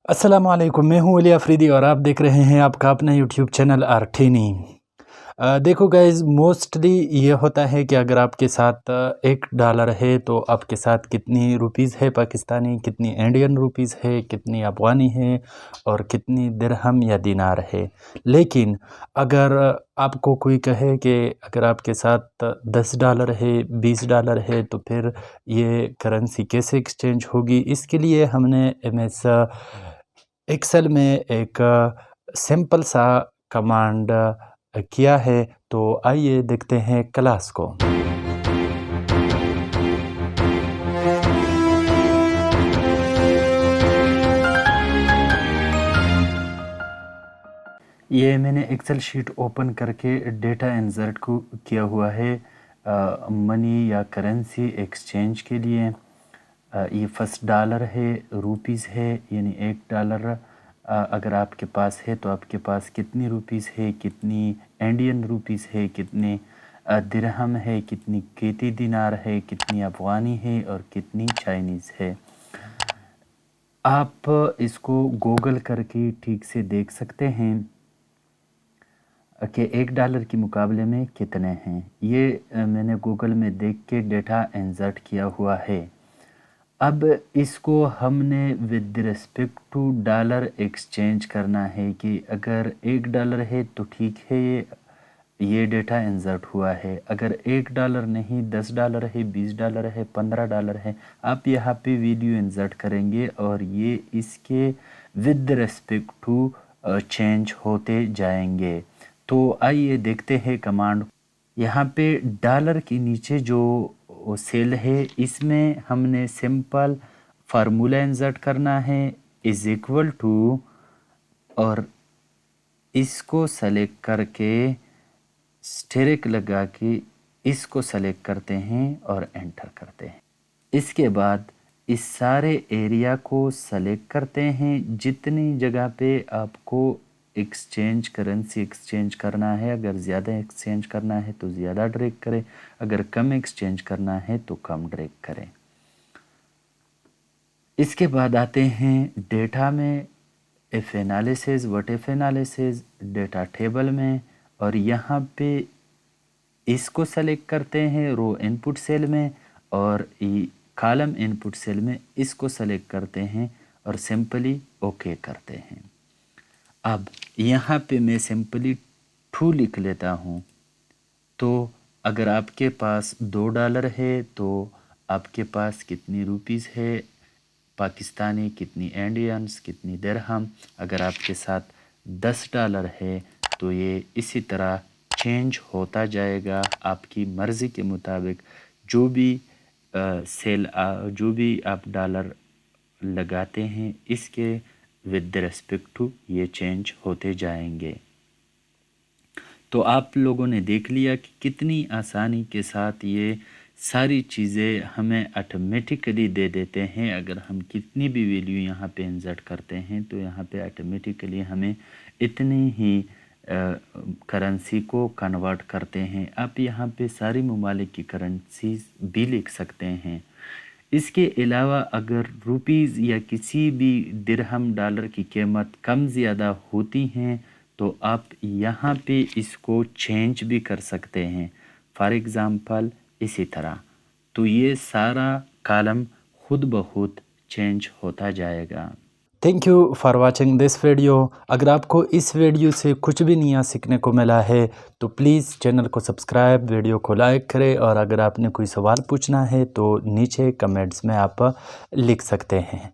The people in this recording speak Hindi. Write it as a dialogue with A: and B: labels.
A: अस्सलामुअलैकुम, मैं हूँ अली अफरीदी और आप देख रहे हैं आपका अपना यूट्यूब चैनल आर्टिनी। देखो गाइज़, मोस्टली ये होता है कि अगर आपके साथ $1 है तो आपके साथ कितनी रुपीज़ है पाकिस्तानी, कितनी इंडियन रुपीज़ है, कितनी अफ़गानी है और कितनी दिरहम या दिनार है। लेकिन अगर आपको कोई कहे कि अगर आपके साथ $10 है, $20 है तो फिर ये करेंसी कैसे एक्सचेंज होगी? इसके लिए हमने एमएस एक्सेल में एक सिंपल सा कमांड किया है, तो आइए देखते हैं क्लास को। ये मैंने एक्सेल शीट ओपन करके डेटा इंसर्ट को किया हुआ है मनी या करेंसी एक्सचेंज के लिए। ये फर्स्ट डॉलर है, रुपीज़ है, यानी $1 अगर आपके पास है तो आपके पास कितनी रुपीज़ है, कितनी इंडियन रुपीज़ है, कितनी दिरहम है, कितनी केती दिनार है, कितनी अफ़गानी है और कितनी चाइनीज़ है। आप इसको गूगल करके ठीक से देख सकते हैं कि $1 के मुकाबले में कितने हैं। ये मैंने गूगल में देख के डेटा इंसर्ट किया हुआ है। अब इसको हमने with respect to dollar exchange करना है कि अगर $1 है तो ठीक है, ये डेटा इंसर्ट हुआ है। अगर $1 नहीं, $10 है, $20 है, $15 है, आप यहाँ पे वैल्यू इंसर्ट करेंगे और ये इसके विद रिस्पेक्ट टू चेंज होते जाएंगे। तो आइए देखते हैं कमांड। यहाँ पे डॉलर के नीचे जो सेल है इसमें हमने सिंपल फार्मूला इंसर्ट करना है, इज इक्वल टू, और इसको सेलेक्ट करके स्टेरिक लगा के इसको सेलेक्ट करते हैं और एंटर करते हैं। इसके बाद इस सारे एरिया को सेलेक्ट करते हैं जितनी जगह पे आपको एक्सचेंज करेंसी एक्सचेंज करना है। अगर ज़्यादा एक्सचेंज करना है तो ज़्यादा ड्रैग करें, अगर कम एक्सचेंज करना है तो कम ड्रैग करें। इसके बाद आते हैं डेटा में, if analysis, what if analysis, data table में, और यहाँ पे इसको सेलेक्ट करते हैं रो इनपुट सेल में, और कॉलम इनपुट सेल में इसको सेलेक्ट करते हैं और सिंपली ओके करते हैं। अब यहाँ पे मैं सिंपली 2 लिख लेता हूँ। तो अगर आपके पास $2 है तो आपके पास कितनी रुपीज़ है पाकिस्तानी, कितनी इंडियंस, कितनी दिरहम। अगर आपके साथ $10 है तो ये इसी तरह चेंज होता जाएगा आपकी मर्ज़ी के मुताबिक। जो भी जो भी आप डॉलर लगाते हैं इसके विद रिस्पेक्ट टू ये चेंज होते जाएंगे। तो आप लोगों ने देख लिया कि कितनी आसानी के साथ ये सारी चीज़ें हमें ऑटोमेटिकली दे देते हैं। अगर हम कितनी भी वैल्यू यहाँ पे इंसर्ट करते हैं तो यहाँ पे ऑटोमेटिकली हमें इतनी ही करेंसी को कन्वर्ट करते हैं। आप यहाँ पे सारी ममालिक की करेंसी भी लिख सकते हैं। इसके अलावा अगर रुपीज़ या किसी भी दिरहम डॉलर की कीमत कम ज़्यादा होती हैं तो आप यहाँ पे इसको चेंज भी कर सकते हैं, फॉर एग्ज़ाम्पल इसी तरह। तो ये सारा कॉलम खुद ब खुद चेंज होता जाएगा। Thank you for watching this video. अगर आपको इस वीडियो से कुछ भी नया सीखने को मिला है तो प्लीज़ चैनल को सब्सक्राइब, वीडियो को लाइक करें, और अगर आपने कोई सवाल पूछना है तो नीचे कमेंट्स में आप लिख सकते हैं।